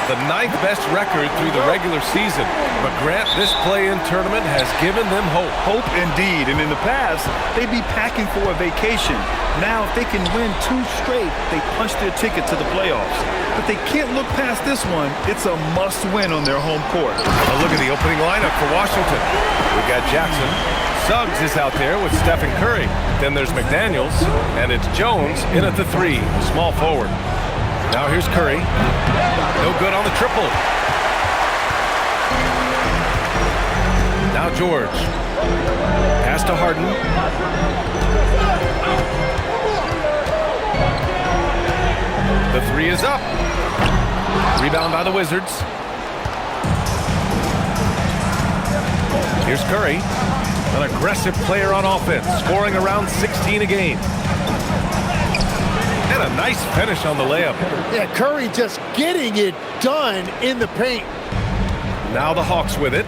the 9th best record through the regular season. But Grant, this play-in tournament has given them hope. Hope indeed. And in the past, they'd be packing for a vacation. Now, if they can win 2 straight, they punch their ticket to the playoffs. But they can't look past this one. It's a must-win on their home court. A look at the opening lineup for Washington. We've got Jackson. Suggs is out there with Stephen Curry. Then there's McDaniels, and it's Jones in at the 3, small forward. Now here's Curry. No good on the triple. Now George. Pass to Harden. The 3 is up. Rebound by the Wizards. Here's Curry. An aggressive player on offense, scoring around 16 a game. And a nice finish on the layup. Yeah, Curry just getting it done in the paint. Now the Hawks with it.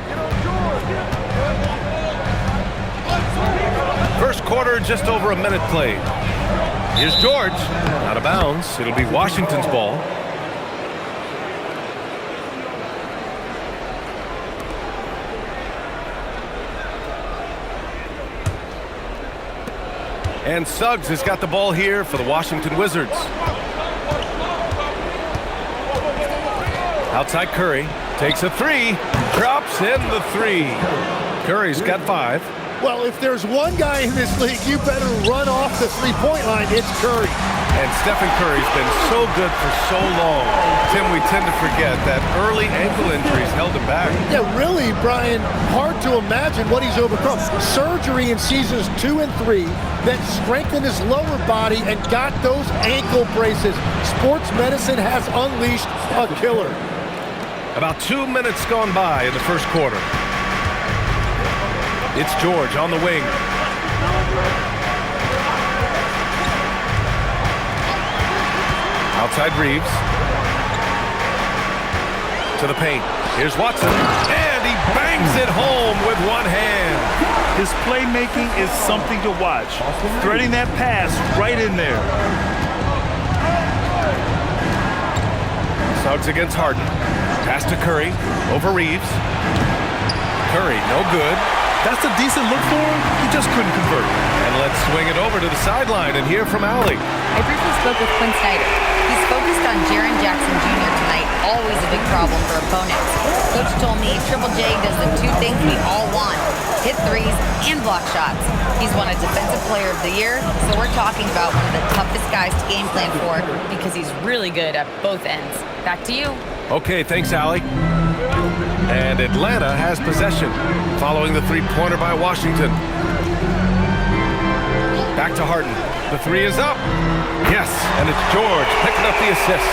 First quarter, just over a minute played. Here's George. Out of bounds. It'll be Washington's ball. And Suggs has got the ball here for the Washington Wizards. Outside Curry. Takes a 3. Drops in the 3. Curry's got 5. Well, if there's one guy in this league, you better run off the three-point line. It's Curry. And Stephen Curry's been so good for so long. Tim, we tend to forget that early ankle injuries held him back. Yeah, really, Brian, hard to imagine what he's overcome. Surgery in seasons 2 and 3 that strengthened his lower body and got those ankle braces. Sports medicine has unleashed a killer. About 2 minutes gone by in the first quarter. It's George on the wing. Outside Reeves. To the paint. Here's Watson. And he bangs it home with one hand. His playmaking is something to watch. Threading that pass right in there. Suggs against Harden. Pass to Curry. Over Reeves. Curry, no good. That's a decent look for him. He just couldn't convert. And let's swing it over to the sideline and hear from Allie. I briefly spoke with Quinn Snyder. He's focused on Jaren Jackson Jr. tonight, always a big problem for opponents. Coach told me Triple J does the 2 things we all want, hit threes and block shots. He's won a Defensive Player of the Year, so we're talking about one of the toughest guys to game plan for because he's really good at both ends. Back to you. Okay, thanks, Allie. And Atlanta has possession following the 3-pointer by Washington. Back to Harden. The 3 is up. Yes, and it's George picking up the assist.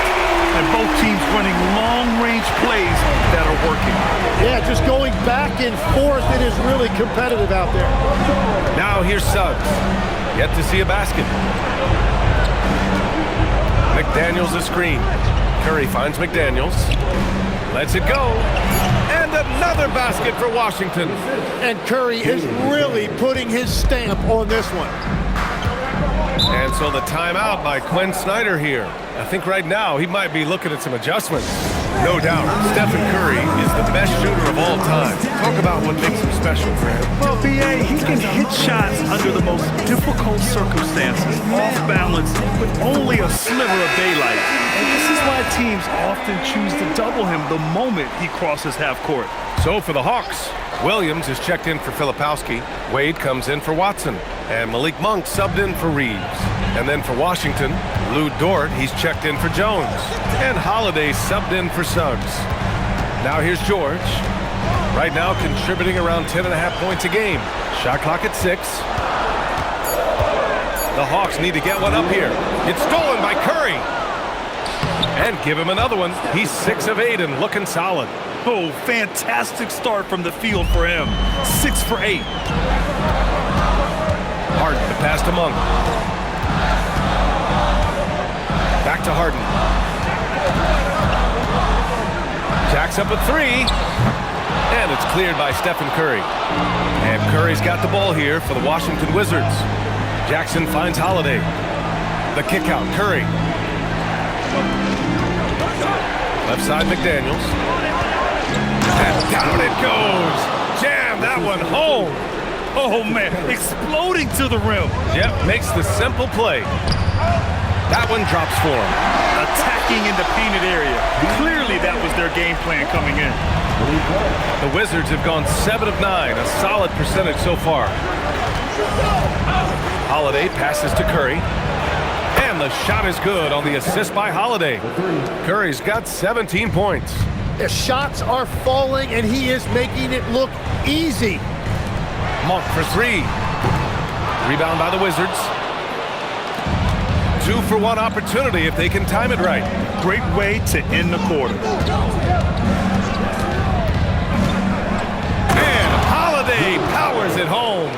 And both teams running long-range plays that are working. Yeah, just going back and forth. It is really competitive out there. Now here's Suggs. Yet to see a basket. McDaniels a screen. Curry finds McDaniels. Lets it go. And another basket for Washington. And Curry is really putting his stamp on this one. And so the timeout by Quinn Snyder here. I think right now he might be looking at some adjustments. No doubt, Stephen Curry is the best shooter of all time. Talk about what makes him special, Grant. Well, B.A., he can hit shots under the most difficult circumstances, off balance, with only a sliver of daylight. And this is why teams often choose to double him the moment he crosses half court. So for the Hawks, Williams is checked in for Filipowski. Wade comes in for Watson. And Malik Monk subbed in for Reeves. And then for Washington, Lou Dort, he's checked in for Jones. And Holiday subbed in for Suggs. Now here's George. Right now contributing around 10.5 points a game. Shot clock at 6. The Hawks need to get one up here. It's stolen by Curry. And give him another one. He's 6 of 8 and looking solid. Oh, fantastic start from the field for him. 6 for 8. Harden, the pass to Monk. Back to Harden. Jacks up a 3. And it's cleared by Stephen Curry. And Curry's got the ball here for the Washington Wizards. Jackson finds Holiday. The kick out, Curry. Left side, McDaniels. And down it goes. Jam that one home. Oh, man, exploding to the rim. Yep, makes the simple play. That one drops for him. Attacking in the painted area. Clearly that was their game plan coming in. The Wizards have gone 7 of 9, a solid percentage so far. Holiday passes to Curry. And the shot is good on the assist by Holiday. Curry's got 17 points. The shots are falling, and he is making it look easy. Monk for 3. Rebound by the Wizards. 2-for-1 opportunity if they can time it right. Great way to end the quarter. And Holiday powers it home.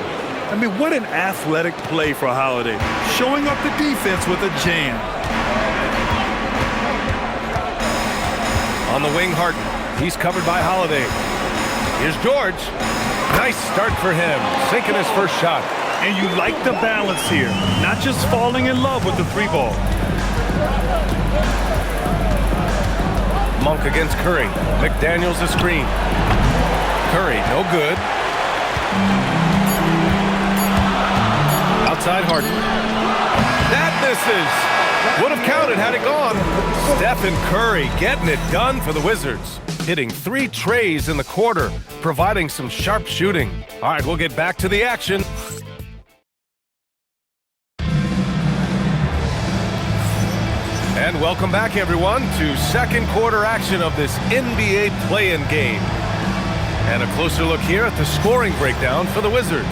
I mean, what an athletic play for Holiday. Showing up the defense with a jam. On the wing, Harden. He's covered by Holiday. Here's George. Nice start for him. Sinking his first shot. And you like the balance here. Not just falling in love with the 3-ball. Monk against Curry. McDaniels a screen. Curry, no good. Outside Harden. That misses. Would have counted had it gone. Stephen Curry getting it done for the Wizards. Hitting 3 trays in the quarter, providing some sharp shooting. All right, we'll get back to the action. And welcome back, everyone, to second quarter action of this NBA play-in game. And a closer look here at the scoring breakdown for the Wizards.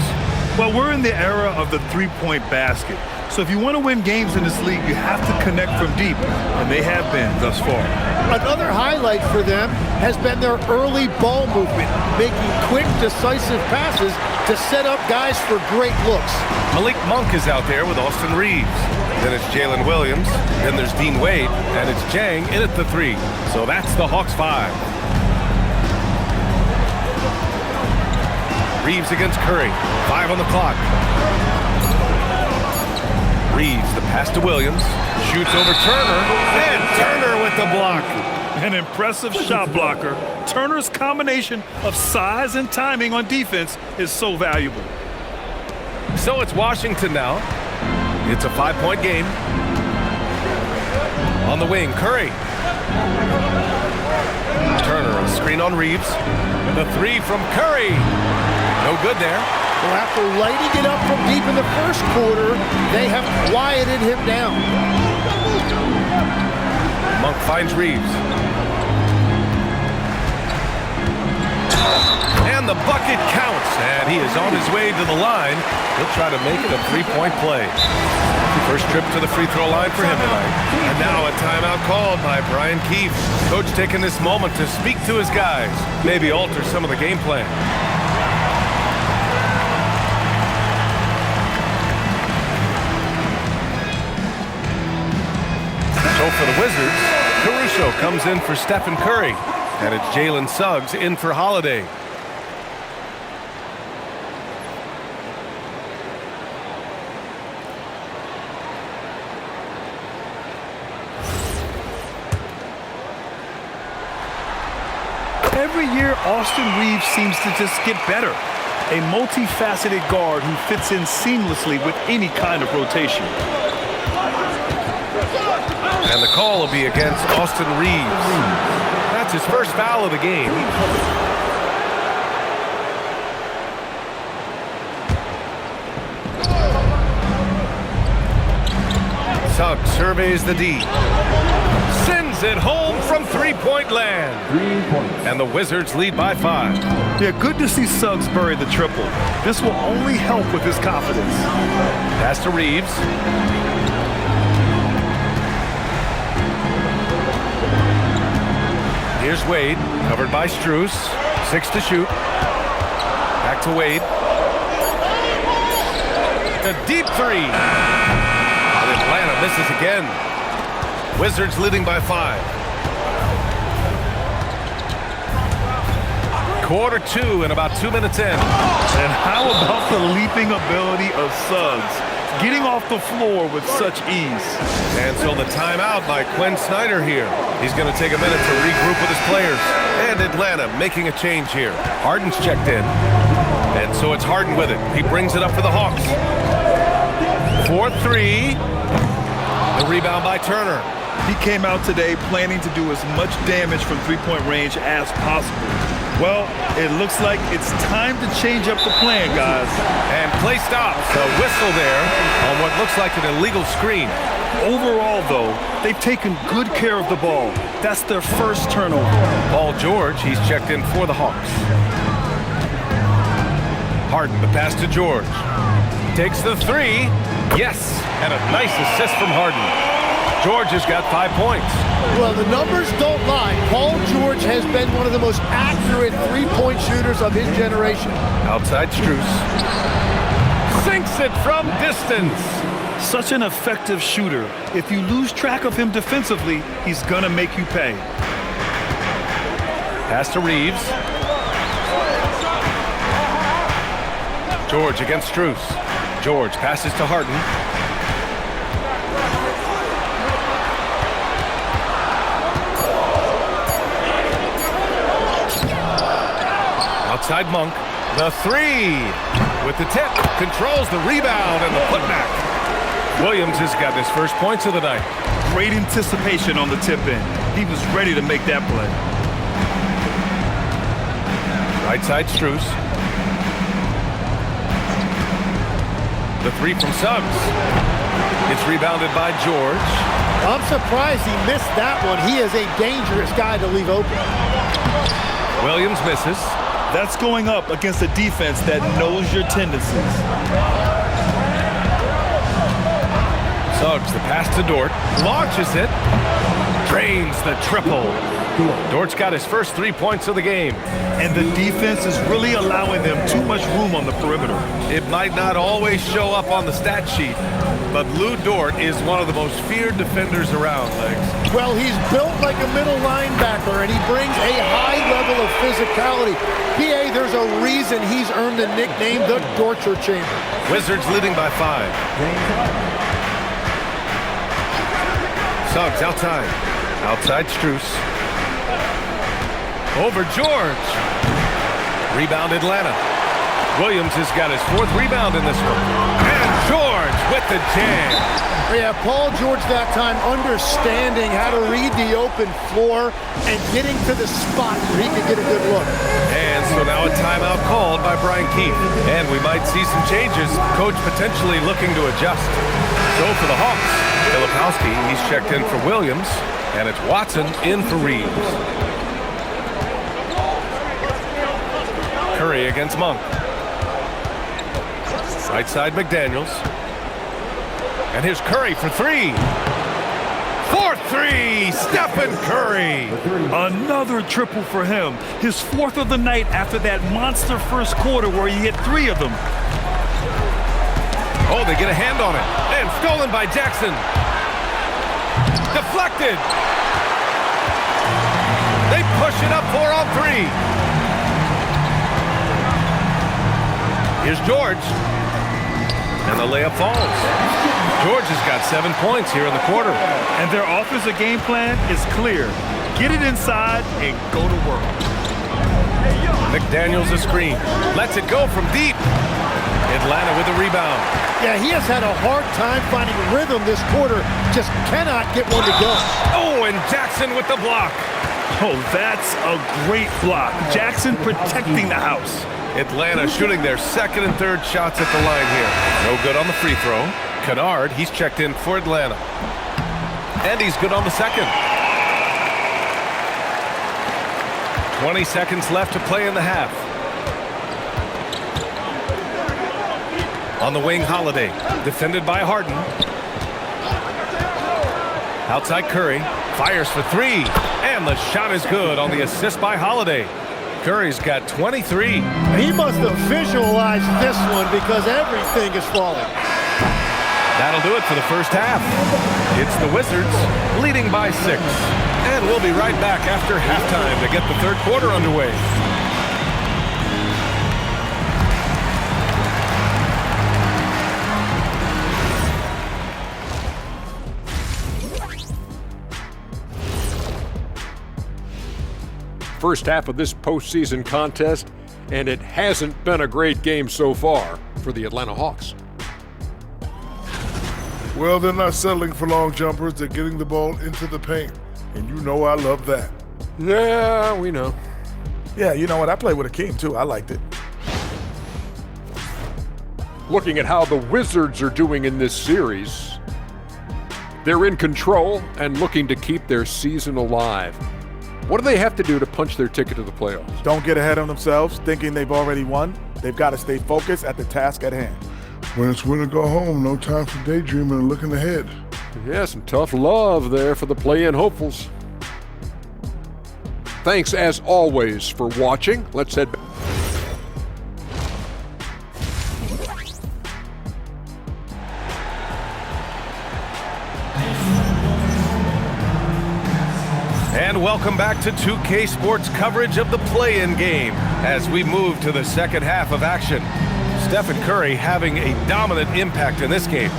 Well, we're in the era of the 3-point basket. So if you want to win games in this league, you have to connect from deep, and they have been thus far. Another highlight for them has been their early ball movement, making quick, decisive passes to set up guys for great looks. Malik Monk is out there with Austin Reeves. Then it's Jalen Williams. Then there's Dean Wade. And it's Jang in at the 3. So that's the Hawks 5. Reeves against Curry. 5 on the clock. Reeves, the pass to Williams. Shoots over Turner. And Turner with the block. An impressive shot blocker. Turner's combination of size and timing on defense is so valuable. So it's Washington now. It's a 5-point game. On the wing, Curry. Turner, a screen on Reeves. The 3 from Curry. No good there. Well, after lighting it up from deep in the first quarter, they have quieted him down. Monk finds Reeves. And the bucket counts. And he is on his way to the line. He'll try to make it a 3-point play. First trip to the free throw line for him tonight. And now a timeout called by Brian Keefe. Coach taking this moment to speak to his guys. Maybe alter some of the game plan. So for the Wizards, Caruso comes in for Stephen Curry. And it's Jalen Suggs in for Holiday. Every year, Austin Reeves seems to just get better. A multifaceted guard who fits in seamlessly with any kind of rotation. And the call will be against Austin Reeves. That's his first foul of the game. Suggs surveys the D. Sends it home from 3-point land. And the Wizards lead by 5. Yeah, good to see Suggs bury the triple. This will only help with his confidence. Pass to Reeves. Here's Wade, covered by Strus. 6 to shoot. Back to Wade. A deep 3. And Atlanta misses again. Wizards leading by 5. Quarter 2 and about 2 minutes in. And how about the leaping ability of Suggs? getting off the floor with such ease. And so the timeout by Quinn Snyder here. He's going to take a minute to regroup with his players. And Atlanta making a change here. Harden's checked in. And so it's Harden with it. He brings it up for the Hawks. 4-3. The rebound by Turner. He came out today planning to do as much damage from three-point range as possible. Well, it looks like it's time to change up the plan, guys. And play stops. A whistle there on what looks like an illegal screen. Overall, though, they've taken good care of the ball. That's their first turnover. Paul George, he's checked in for the Hawks. Harden, the pass to George. Takes the three. Yes, and a nice assist from Harden. George has got 5 points. Well, the numbers don't lie. Paul George has been one of the most accurate three-point shooters of his generation. Outside Strus. Sinks it from distance. Such an effective shooter. If you lose track of him defensively, he's gonna make you pay. Pass to Reeves. George against Strus. George passes to Harden. Outside Monk. The three. With the tip. Controls the rebound and the putback. Williams has got his first points of the night. Great anticipation on the tip in. He was ready to make that play. Right side Strus. The three from Suggs. It's rebounded by George. I'm surprised he missed that one. He is a dangerous guy to leave open. Williams misses. That's going up against a defense that knows your tendencies. Suggs, the pass to Dort. Launches it. Drains the triple. Dort's got his first 3 points of the game. And the defense is really allowing them too much room on the perimeter. It might not always show up on the stat sheet, but Lou Dort is one of the most feared defenders around, Legs. Well, he's built like a middle linebacker, and he brings a high level of physicality. PA, there's a reason he's earned the nickname the Torture Chamber. Wizards leading by 5. Suggs outside. Outside Strus. Over George. Rebound Atlanta. Williams has got his 4th rebound in this one. And George with the jam. Yeah, Paul George that time understanding how to read the open floor and getting to the spot where he could get a good look. And so now a timeout called by Brian Keefe. And we might see some changes. Coach potentially looking to adjust. So for the Hawks, Filipowski, he's checked in for Williams. And it's Watson in for Reeves. Curry against Monk. Right side McDaniels. And here's Curry for 3. 4-3, Stephen Curry. Another triple for him. His 4th of the night after that monster first quarter where he hit 3 of them. Oh, they get a hand on it. And stolen by Jackson. Deflected. They push it up 4-on-3. Here's George. And the layup falls. George has got 7 points here in the quarter. And their offensive game plan is clear. Get it inside and go to work. McDaniels a screen. Lets it go from deep. Atlanta with a rebound. Yeah, he has had a hard time finding rhythm this quarter. Just cannot get one to go. Oh, and Jackson with the block. Oh, that's a great block. Jackson protecting the house. Atlanta shooting their 2nd and 3rd shots at the line here. No good on the free throw. Kennard, he's checked in for Atlanta. And he's good on the 2nd. 20 seconds left to play in the half. On the wing, Holiday. Defended by Harden. Outside Curry. Fires for 3. And the shot is good on the assist by Holiday. Curry's got 23. He must have visualized this one because everything is falling. That'll do it for the first half. It's the Wizards leading by 6. And we'll be right back after halftime to get the 3rd quarter underway. first half of this postseason contest, and it hasn't been a great game so far for the Atlanta Hawks. Well, they're not settling for long jumpers. They're getting the ball into the paint. And you know I love that. Yeah, we know. Yeah, you know what? I played with Akeem, too. I liked it. Looking at how the Wizards are doing in this series, they're in control and looking to keep their season alive. What do they have to do to punch their ticket to the playoffs? Don't get ahead of themselves thinking they've already won. They've got to stay focused at the task at hand. When it's win or go home, no time for daydreaming and looking ahead. Yeah, some tough love there for the play-in hopefuls. Thanks, as always, for watching. Let's head back. And welcome back to 2K Sports coverage of the play-in game as we move to the second half of action. Stephen Curry having a dominant impact in this game.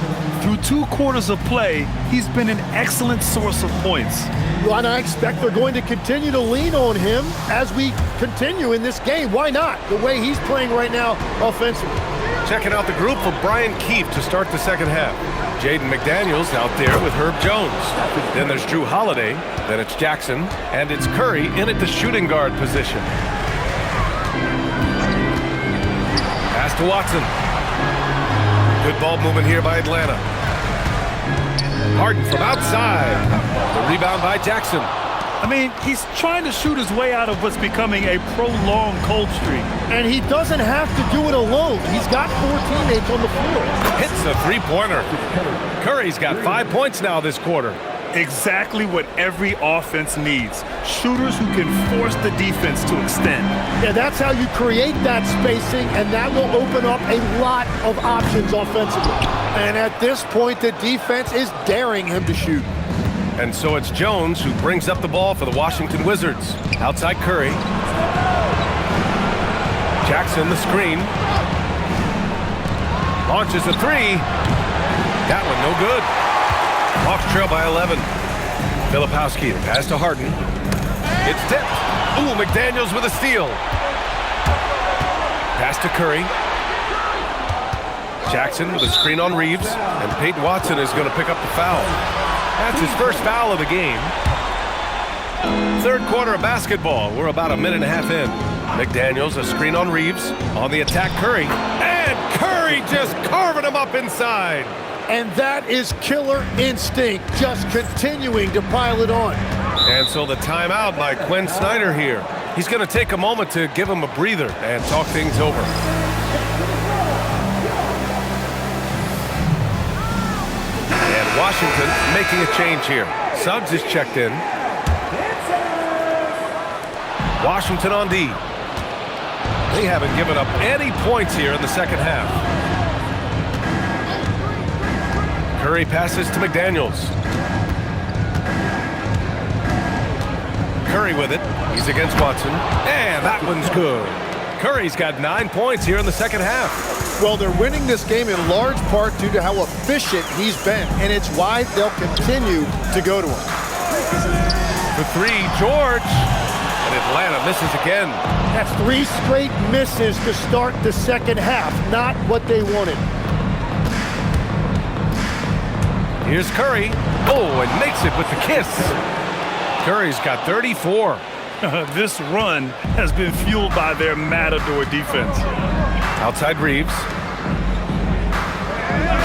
Through 2 quarters of play, he's been an excellent source of points. Well, and I expect they're going to continue to lean on him as we continue in this game. Why not? The way he's playing right now offensively. Checking out the group for Brian Keefe to start the second half. Jaden McDaniels out there with Herb Jones. Then there's Drew Holiday. Then it's Jackson. And it's Curry in at the shooting guard position. Pass to Watson. Good ball movement here by Atlanta. Harden from outside. The rebound by Jackson. I mean, he's trying to shoot his way out of what's becoming a prolonged cold streak. And he doesn't have to do it alone. He's got 4 teammates on the floor. Hits the three-pointer. Curry's got 5 points now this quarter. Exactly what every offense needs. Shooters who can force the defense to extend. Yeah, that's how you create that spacing, and that will open up a lot of options offensively. And at this point, the defense is daring him to shoot. And so it's Jones who brings up the ball for the Washington Wizards. Outside Curry. Jackson the screen. Launches a 3. That one no good. Hawks trail by 11. Filipowski, the pass to Harden. It's tipped. Ooh, McDaniels with a steal. Pass to Curry. Jackson with a screen on Reeves. And Peyton Watson is going to pick up the foul. That's his first foul of the game. Third quarter of basketball. We're about a minute and a half in. McDaniels, a screen on Reeves. On the attack, Curry. And Curry just carving him up inside. And that is killer instinct, just continuing to pile it on. And so the timeout by Quinn Snyder here. He's going to take a moment to give him a breather and talk things over. And Washington making a change here. Suggs is checked in. Washington on D. They haven't given up any points here in the second half. Curry passes to McDaniels. Curry with it. He's against Watson. And that one's good. Curry's got 9 points here in the second half. Well, they're winning this game in large part due to how efficient he's been, and it's why they'll continue to go to him. For 3, George. And Atlanta misses again. That's 3 straight misses to start the second half. Not what they wanted. Here's Curry. Oh, and makes it with the kiss. Curry's got 34. This run has been fueled by their matador defense. Outside Reeves.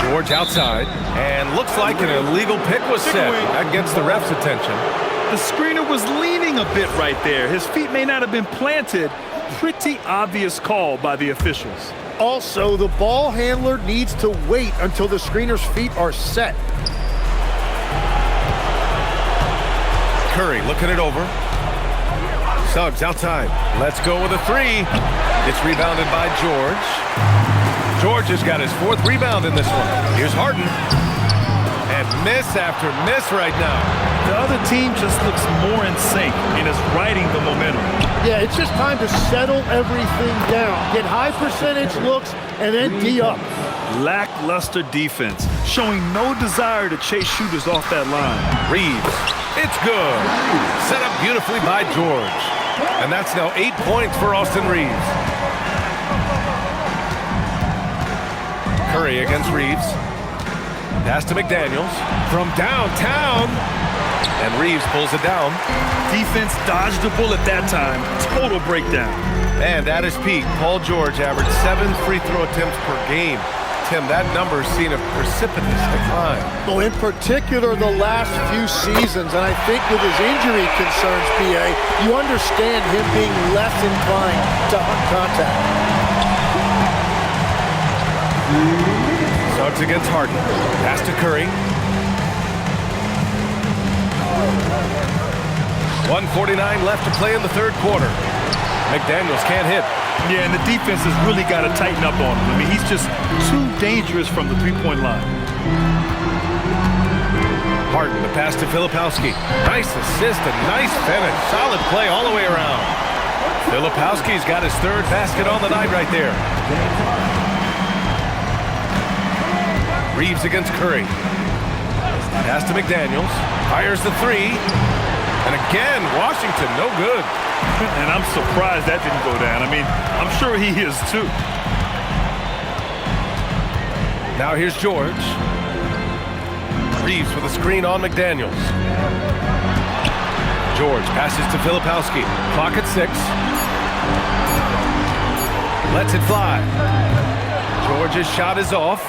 George outside. And looks like an illegal pick was set. That gets the ref's attention. The screener was leaning a bit right there. His feet may not have been planted. Pretty obvious call by the officials. Also, the ball handler needs to wait until the screener's feet are set. Curry looking it over. Suggs outside. Let's go with a 3. It's rebounded by George. George has got his 4th rebound in this one. Here's Harden. And miss after miss right now. The other team just looks more in sync and is riding the momentum. Yeah, it's just time to settle everything down. Get high percentage looks and then D up. Lackluster defense, showing no desire to chase shooters off that line. Reeves. It's good. Set up beautifully by George. And that's now 8 points for Austin Reeves. Curry against Reeves. Pass to McDaniels from downtown. And Reeves pulls it down. Defense dodged the bullet that time. Total breakdown. And at his peak, Paul George averaged 7 free throw attempts per game. Tim, that number has seen a precipitous decline. Well, in particular, the last few seasons, and I think with his injury concerns, PA, you understand him being less inclined to hunt contact. Suggs against Harden. Pass to Curry. 1:49 left to play in the third quarter. McDaniels can't hit. Yeah, and the defense has really got to tighten up on him. I mean, he's just too dangerous from the three-point line. Harden, the pass to Filipowski. Nice assist and nice finish. Solid play all the way around. Filipowski's got his third basket on the night right there. Reeves against Curry. Pass to McDaniels. Fires the three. And again, Washington, no good. And I'm surprised that didn't go down. I mean, I'm sure he is too. Now here's George. Reeves with a screen on McDaniels. George passes to Filipowski. Clock at 6. Lets it fly. George's shot is off.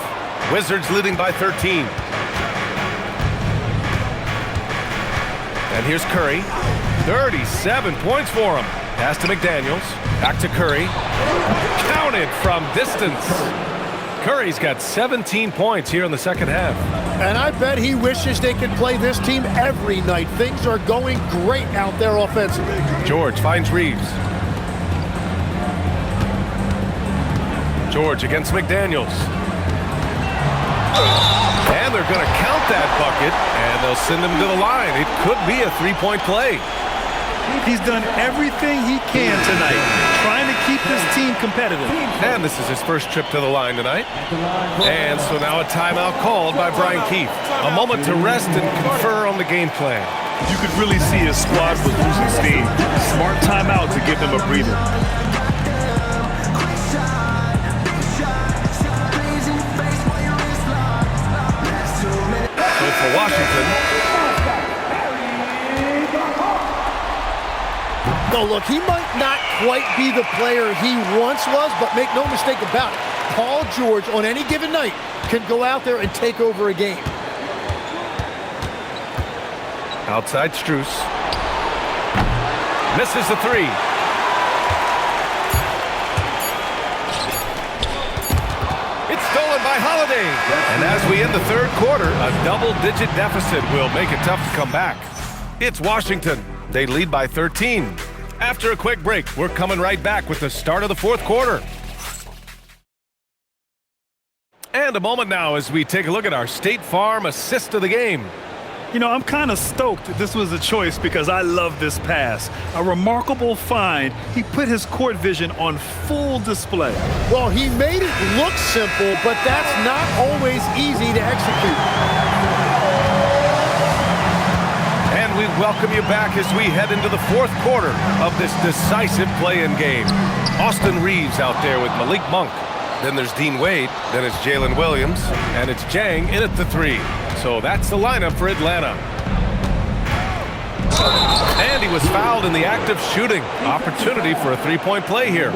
Wizards leading by 13. And here's Curry. 37 points for him. Pass to McDaniels. Back to Curry. Counted from distance. Curry's got 17 points here in the second half. And I bet he wishes they could play this team every night. Things are going great out there offensively. George finds Reeves. George against McDaniels. And they're going to count that bucket, and they'll send him to the line. It could be a three-point play. He's done everything he can tonight, trying to keep this team competitive. And this is his first trip to the line tonight. And so now a timeout called by Brian Keefe. A moment to rest and confer on the game plan. You could really see his squad was losing steam. Smart timeout to give them a breather. So for Washington. No, look, he might not quite be the player he once was, but make no mistake about it, Paul George on any given night can go out there and take over a game. Outside Strus. Misses the three. It's stolen by Holiday. And as we end the third quarter, a double-digit deficit will make it tough to come back. It's Washington. They lead by 13. After a quick break, we're coming right back with the start of the fourth quarter. And a moment now as we take a look at our State Farm assist of the game. You know, I'm kind of stoked this was a choice because I love this pass. A remarkable find. He put his court vision on full display. Well, he made it look simple, but that's not always easy to execute. And we welcome you back as we head into the fourth quarter of this decisive play-in game. Austin Reeves out there with Malik Monk. Then there's Dean Wade. Then it's Jalen Williams. And it's Jang in at the three. So that's the lineup for Atlanta. And he was fouled in the act of shooting. Opportunity for a three-point play here.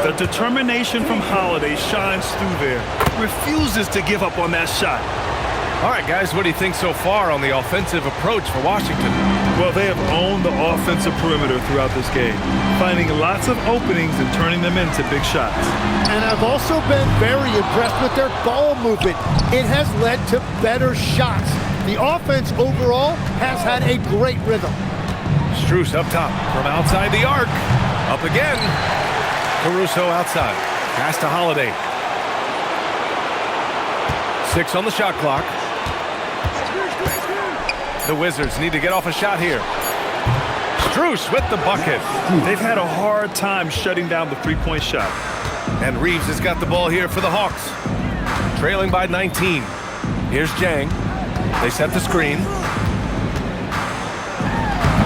The determination from Holiday shines through there. Refuses to give up on that shot. All right, guys, what do you think so far on the offensive approach for Washington? Well, they have owned the offensive perimeter throughout this game, finding lots of openings and turning them into big shots. And I've also been very impressed with their ball movement. It has led to better shots. The offense overall has had a great rhythm. Strus up top from outside the arc. Up again. Caruso outside. Pass to Holiday. 6 on the shot clock. The Wizards need to get off a shot here. Strus with the bucket. They've had a hard time shutting down the three-point shot. And Reeves has got the ball here for the Hawks. Trailing by 19. Here's Jang. They set the screen.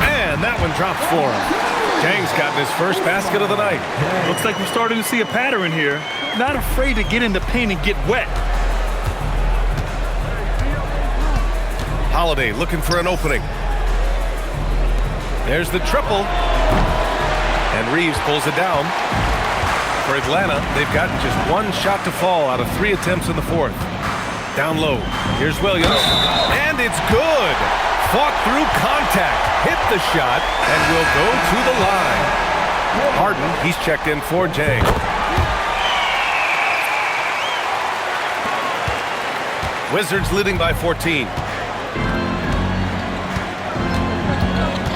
And that one drops for him. Jang's gotten his first basket of the night. Looks like we're starting to see a pattern here. Not afraid to get in the paint and get wet. Holiday looking for an opening. There's the triple. And Reeves pulls it down. For Atlanta, they've gotten just one shot to fall out of 3 attempts in the fourth. Down low. Here's Williams. And it's good. Fought through contact. Hit the shot and will go to the line. Harden, he's checked in for Jang. Wizards leading by 14.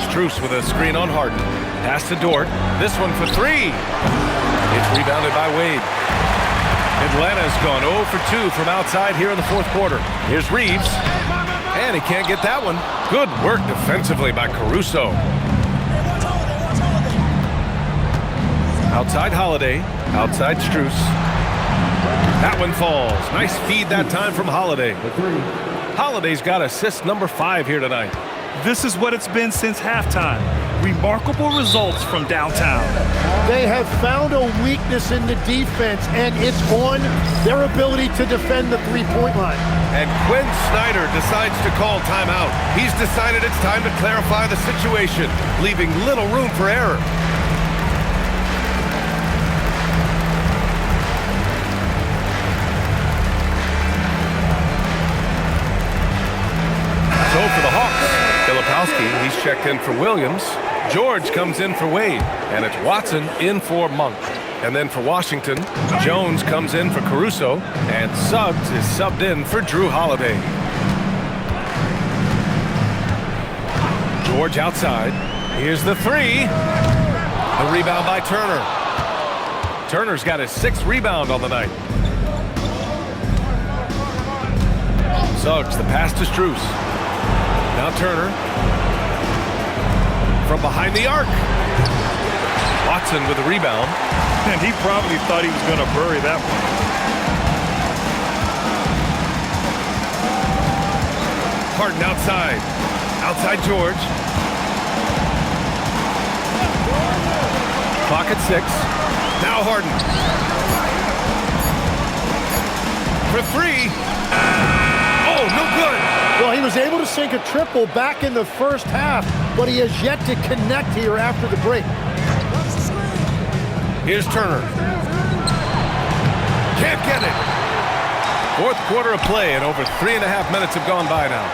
Strus with a screen on Harden. Pass to Dort. This one for 3. It's rebounded by Wade. Atlanta's gone 0 for 2 from outside here in the fourth quarter. Here's Reeves. And he can't get that one. Good work defensively by Caruso. Outside Holiday. Outside Strus. That one falls. Nice feed that time from Holiday. Holiday's got assist number 5 here tonight. This is what it's been since halftime. Remarkable results from downtown. They have found a weakness in the defense, and it's on their ability to defend the three-point line. And Quinn Snyder decides to call timeout. He's decided it's time to clarify the situation, leaving little room for error. So for the Hawks, Filipowski, he's checked in for Williams. George comes in for Wade, and it's Watson in for Monk. And then for Washington, Jones comes in for Caruso, and Suggs is subbed in for Drew Holiday. George outside. Here's the 3. The rebound by Turner. Turner's got his 6th rebound on the night. Suggs, the pass to Strus. Now Turner. From behind the arc. Watson with the rebound. And he probably thought he was going to bury that one. Harden outside. Outside George. Clock at 6. Now Harden. For 3. Oh, no good. Well, he was able to sink a triple back in the first half, but he has yet to connect here after the break. Here's Turner. Can't get it. Fourth quarter of play, and over 3.5 minutes have gone by now.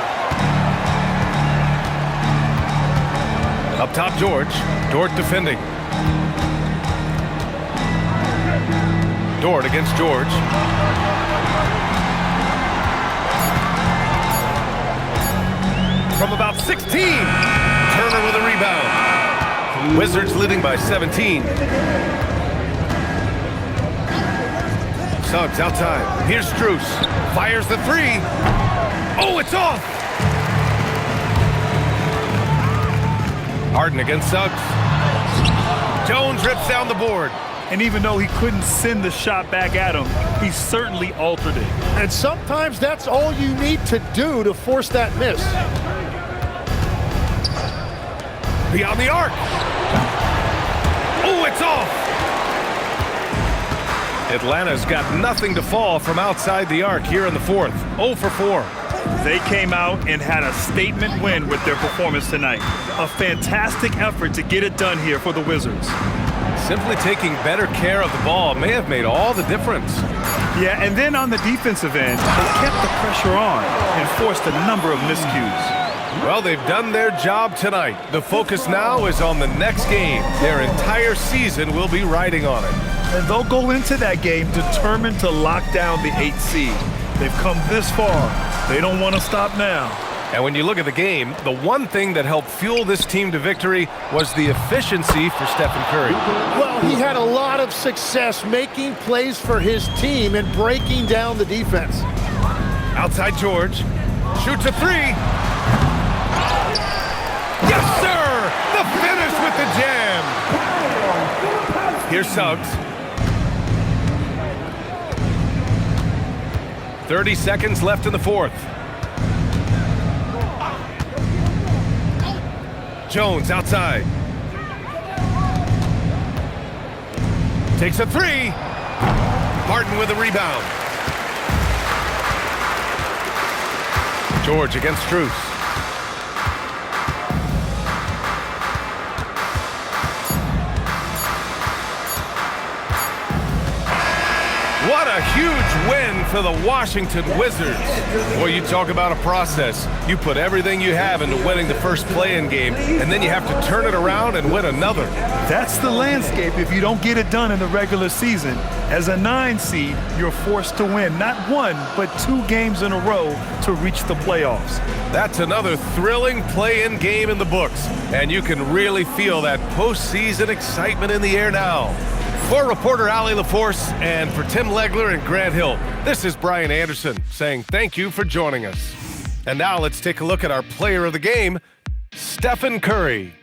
Up top, George. Dort defending. Dort against George. From about 16. Turner with a rebound. Wizards leading by 17. Suggs outside. Here's Strus. Fires the 3. Oh, it's off. Harden against Suggs. Jones rips down the board. And even though he couldn't send the shot back at him, he certainly altered it. And sometimes that's all you need to do to force that miss. Beyond the arc. Oh, it's off. Atlanta's got nothing to fall from outside the arc here in the fourth. 0 for 4. They came out and had a statement win with their performance tonight. A fantastic effort to get it done here for the Wizards. Simply taking better care of the ball may have made all the difference. Yeah, and then on the defensive end, they kept the pressure on and forced a number of miscues. Well, they've done their job tonight. The focus now is on the next game. Their entire season will be riding on it. And they'll go into that game determined to lock down the 8th seed. They've come this far. They don't want to stop now. And when you look at the game, the one thing that helped fuel this team to victory was the efficiency for Stephen Curry. Well, he had a lot of success making plays for his team and breaking down the defense. Outside George. Shoots a 3. Yes, sir! The finish with the jam. Here's Suggs. 30 seconds left in the fourth. Jones outside. Takes a three. Martin with a rebound. George against Strus. What a huge win for the Washington Wizards. Boy, you talk about a process. You put everything you have into winning the first play-in game, and then you have to turn it around and win another. That's the landscape if you don't get it done in the regular season. As a 9 seed, you're forced to win not 1, but 2 games in a row to reach the playoffs. That's another thrilling play-in game in the books, and you can really feel that postseason excitement in the air now. For reporter Allie LaForce and for Tim Legler and Grant Hill, this is Brian Anderson saying thank you for joining us. And now let's take a look at our player of the game, Stephen Curry.